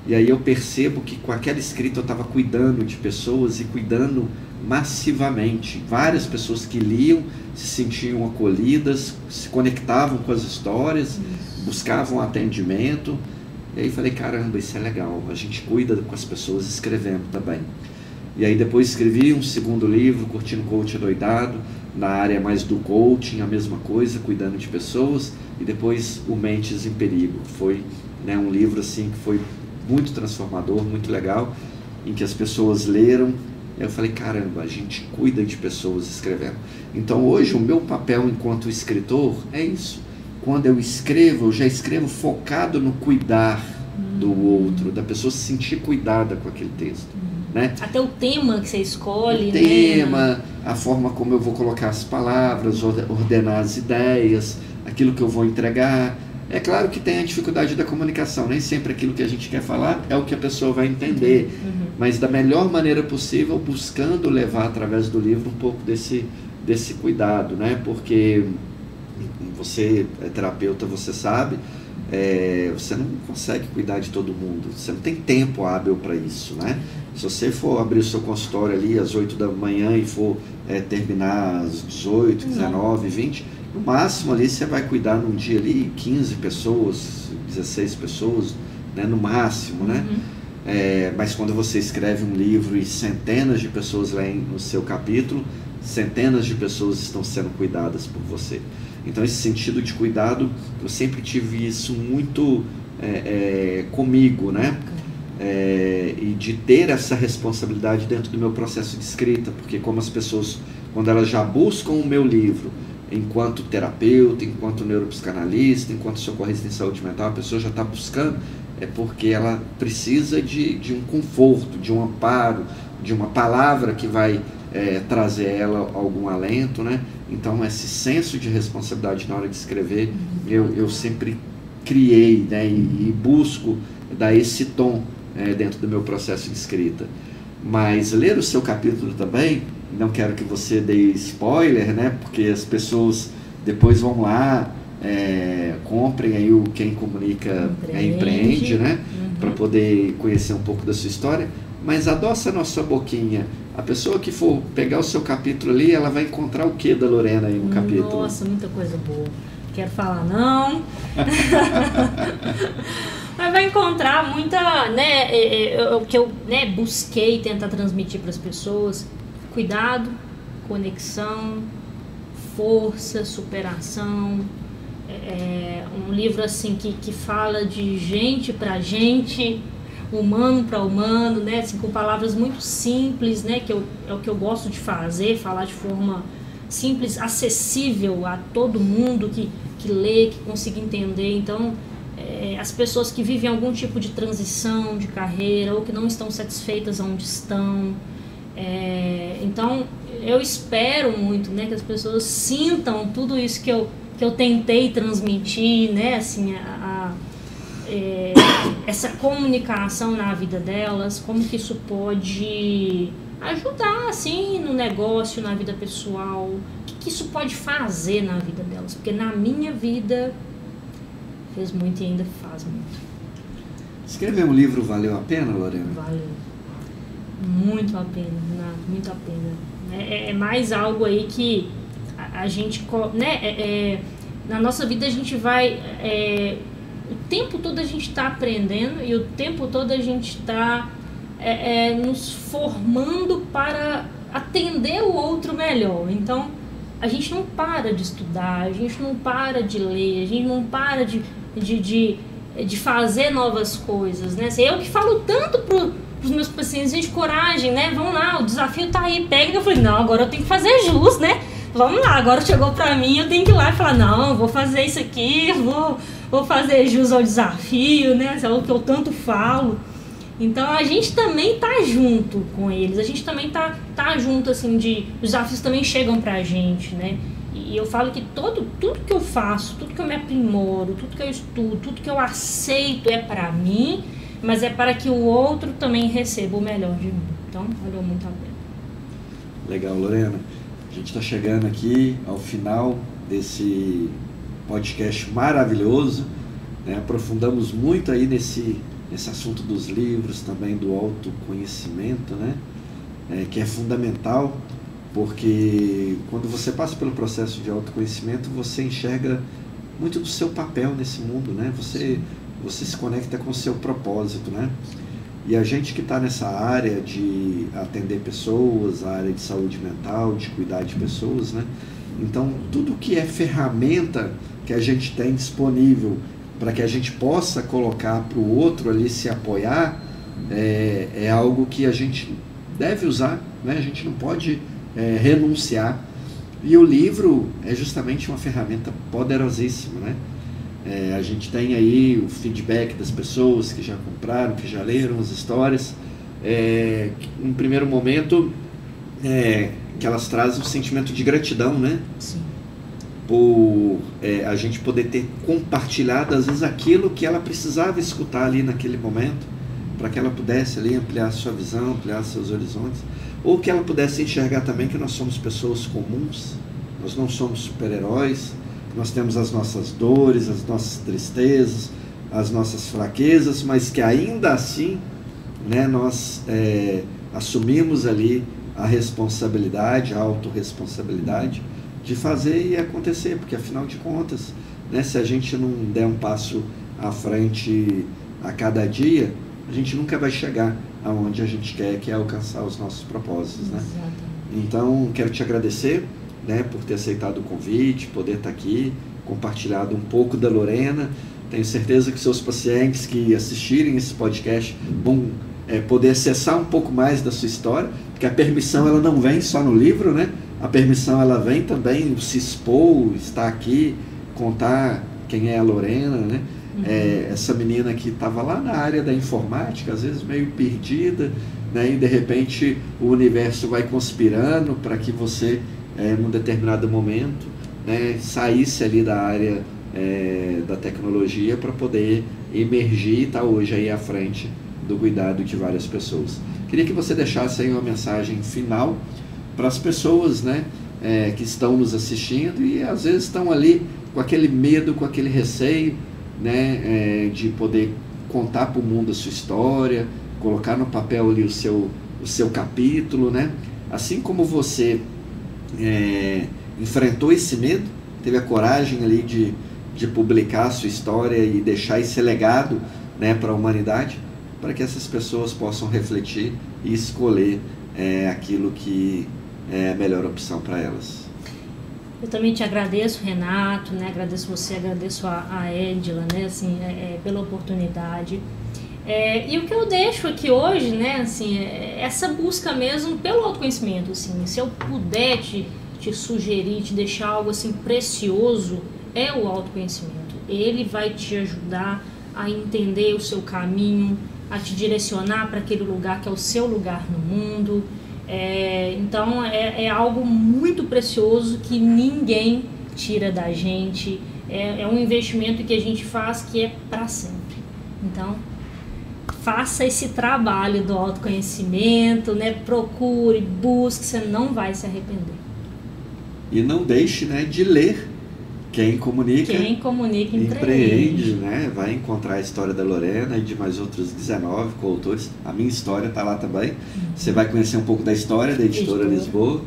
e aí eu percebo que com aquela escrita eu estava cuidando de pessoas e cuidando massivamente. Várias pessoas que liam se sentiam acolhidas, se conectavam com as histórias, buscavam atendimento. E aí falei, caramba, isso é legal, a gente cuida com as pessoas escrevendo também. E aí depois escrevi um segundo livro, Curtindo Coach Adoidado, na área mais do coaching, a mesma coisa, cuidando de pessoas, e depois o Mentes em Perigo, que foi, né, um livro assim, que foi muito transformador, muito legal, em que as pessoas leram. Eu falei, caramba, a gente cuida de pessoas escrevendo. Então hoje o meu papel enquanto escritor é isso. Quando eu escrevo, eu já escrevo focado no cuidar do outro, da pessoa se sentir cuidada com aquele texto. Né? Até o tema que você escolhe, o tema, a forma como eu vou colocar as palavras, ordenar as ideias, aquilo que eu vou entregar. É claro que tem a dificuldade da comunicação, nem sempre aquilo que a gente quer falar é o que a pessoa vai entender, mas da melhor maneira possível, buscando levar através do livro um pouco desse cuidado, né? Porque você é terapeuta, você sabe, você não consegue cuidar de todo mundo, você não tem tempo hábil para isso, né? Se você for abrir o seu consultório ali às 8 da manhã e for terminar às 18, 19, 20, no máximo ali você vai cuidar num dia ali 15 pessoas, 16 pessoas, né, no máximo, né? Mas quando você escreve um livro e centenas de pessoas leem no seu capítulo, centenas de pessoas estão sendo cuidadas por você. Então esse sentido de cuidado, eu sempre tive isso muito comigo, né? E de ter essa responsabilidade dentro do meu processo de escrita, porque como as pessoas, quando elas já buscam o meu livro enquanto terapeuta, enquanto neuropsicanalista, enquanto socorrista em saúde mental, a pessoa já está buscando, porque ela precisa de um conforto, de um amparo, de uma palavra que vai trazer a ela algum alento, né? Então esse senso de responsabilidade na hora de escrever, eu sempre criei, né? E busco dar esse tom dentro do meu processo de escrita. Mas ler o seu capítulo também, não quero que você dê spoiler, né? Porque as pessoas depois vão lá, comprem aí o Quem Comunica Empreende, né? Para poder conhecer um pouco da sua história. Mas adoça a nossa boquinha. A pessoa que for pegar o seu capítulo ali, ela vai encontrar o que da Lorena aí no capítulo? Nossa, muita coisa boa. Quero falar não. Mas vai encontrar muita, né, o que eu, né, busquei tentar transmitir para as pessoas: cuidado, conexão, força, superação. Um livro assim que fala de gente para gente, humano para humano, né? Assim, com palavras muito simples, né? É o que eu gosto de fazer, falar de forma simples, acessível a todo mundo que lê, que consiga entender. Então, as pessoas que vivem algum tipo de transição de carreira ou que não estão satisfeitas onde estão. Então, eu espero muito, né, que as pessoas sintam tudo isso que eu tentei transmitir, né, assim, essa comunicação na vida delas, como que isso pode ajudar, assim, no negócio, na vida pessoal, o que isso pode fazer na vida delas, porque na minha vida fez muito e ainda faz muito. Escrever um livro valeu a pena, Lorena? Valeu. Muito a pena, Renato, muito a pena. É mais algo aí que a gente, né, na nossa vida a gente vai, o tempo todo a gente está aprendendo e o tempo todo a gente está nos formando para atender o outro melhor. Então, a gente não para de estudar, a gente não para de ler, a gente não para de fazer novas coisas, né? Assim, eu que falo tanto pros meus pacientes, gente, coragem, né? Vamos lá, o desafio tá aí, pega. Eu falei, não, agora eu tenho que fazer jus, né? Vamos lá, agora chegou pra mim, eu tenho que ir lá e falar, não, eu vou fazer isso aqui, vou fazer jus ao desafio, né? É o que eu tanto falo. Então a gente também tá junto com eles, a gente também tá junto, assim, os desafios também chegam pra gente, né? E eu falo que tudo que eu faço, tudo que eu me aprimoro, tudo que eu estudo, tudo que eu aceito é pra mim, mas é para que o outro também receba o melhor de mim. Então, valeu muito a pena. Legal, Lorena. A gente está chegando aqui ao final desse podcast maravilhoso, né? Aprofundamos muito aí nesse assunto dos livros, também do autoconhecimento, né? Que é fundamental, porque quando você passa pelo processo de autoconhecimento, você enxerga muito do seu papel nesse mundo, né? Você se conecta com o seu propósito, né? E a gente que está nessa área de atender pessoas, a área de saúde mental, de cuidar de pessoas, né? Então, tudo que é ferramenta que a gente tem disponível para que a gente possa colocar para o outro ali se apoiar, é algo que a gente deve usar, né? A gente não pode renunciar. E o livro é justamente uma ferramenta poderosíssima, né? A gente tem aí o feedback das pessoas que já compraram, que já leram as histórias. Em primeiro momento, que elas trazem um sentimento de gratidão, né? Sim. Por a gente poder ter compartilhado, às vezes, aquilo que ela precisava escutar ali naquele momento, para que ela pudesse ali ampliar sua visão, ampliar seus horizontes, ou que ela pudesse enxergar também que nós somos pessoas comuns, nós não somos super-heróis, nós temos as nossas dores, as nossas tristezas, as nossas fraquezas, mas que ainda assim, né, nós assumimos ali a responsabilidade, a autorresponsabilidade de fazer e acontecer, porque afinal de contas, né, se a gente não der um passo à frente a cada dia, a gente nunca vai chegar aonde a gente quer, que é alcançar os nossos propósitos, né? Então, quero te agradecer, né, por ter aceitado o convite, poder estar aqui, compartilhado um pouco da Lorena. Tenho certeza que seus pacientes que assistirem esse podcast vão poder acessar um pouco mais da sua história, porque a permissão ela não vem só no livro, né? A permissão ela vem também se expor, estar aqui, contar quem é a Lorena, né? Essa menina que estava lá na área da informática, às vezes meio perdida, né? E de repente o universo vai conspirando para que você num determinado momento, né, saísse ali da área da tecnologia para poder emergir e estar hoje aí à frente do cuidado de várias pessoas. Queria que você deixasse aí uma mensagem final para as pessoas, né, que estão nos assistindo e às vezes estão ali com aquele medo, com aquele receio, né, de poder contar para o mundo a sua história, colocar no papel ali o seu capítulo, né? Assim como você enfrentou esse medo, teve a coragem ali de publicar a sua história e deixar esse legado, né, para a humanidade, para que essas pessoas possam refletir e escolher aquilo que é a melhor opção para elas. Eu também te agradeço, Renato, né? Agradeço você, agradeço a Edila, né? Assim, pela oportunidade. E o que eu deixo aqui hoje, né? Assim, essa busca mesmo pelo autoconhecimento. Assim, se eu puder te sugerir, te deixar algo assim precioso, é o autoconhecimento. Ele vai te ajudar a entender o seu caminho, a te direcionar para aquele lugar que é o seu lugar no mundo. Então é algo muito precioso que ninguém tira da gente. É um investimento que a gente faz que é para sempre. Então faça esse trabalho do autoconhecimento, né? Procure, busque, você não vai se arrepender. E não deixe, né, de ler. Quem comunica empreende, né? Vai encontrar a história da Lorena e de mais outros 19 coautores. A minha história está lá também. Você vai conhecer um pouco da história da Editora Lisboa,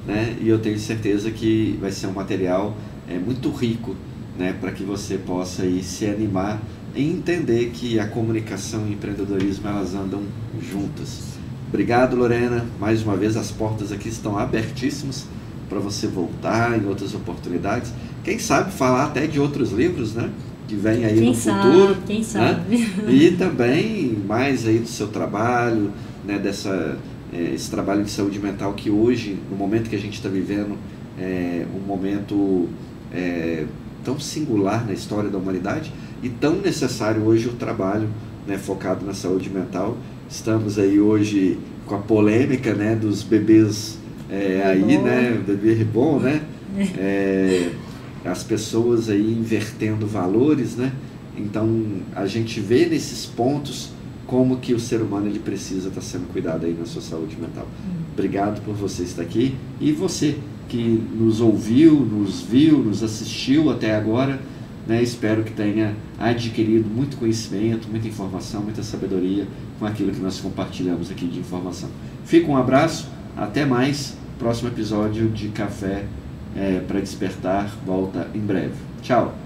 né? E eu tenho certeza que vai ser um material muito rico, né? Para que você possa aí se animar e entender que a comunicação e o empreendedorismo, elas andam juntas. Obrigado, Lorena. Mais uma vez, as portas aqui estão abertíssimas para você voltar em outras oportunidades. Quem sabe falar até de outros livros, né? Que vem aí no futuro. Quem sabe. Né? E também mais aí do seu trabalho, né? Esse trabalho de saúde mental que hoje, no momento que a gente está vivendo, é um momento tão singular na história da humanidade e tão necessário hoje o trabalho, né? Focado na saúde mental. Estamos aí hoje com a polêmica, né? Dos bebês aí, né? Bebê reborn, né? As pessoas aí invertendo valores, né? Então a gente vê nesses pontos como que o ser humano ele precisa estar sendo cuidado aí na sua saúde mental. Obrigado por você estar aqui e você que nos ouviu, nos viu, nos assistiu até agora, né? Espero que tenha adquirido muito conhecimento, muita informação, muita sabedoria com aquilo que nós compartilhamos aqui de informação. Fica um abraço, até mais, próximo episódio de Café para Despertar volta em breve. Tchau!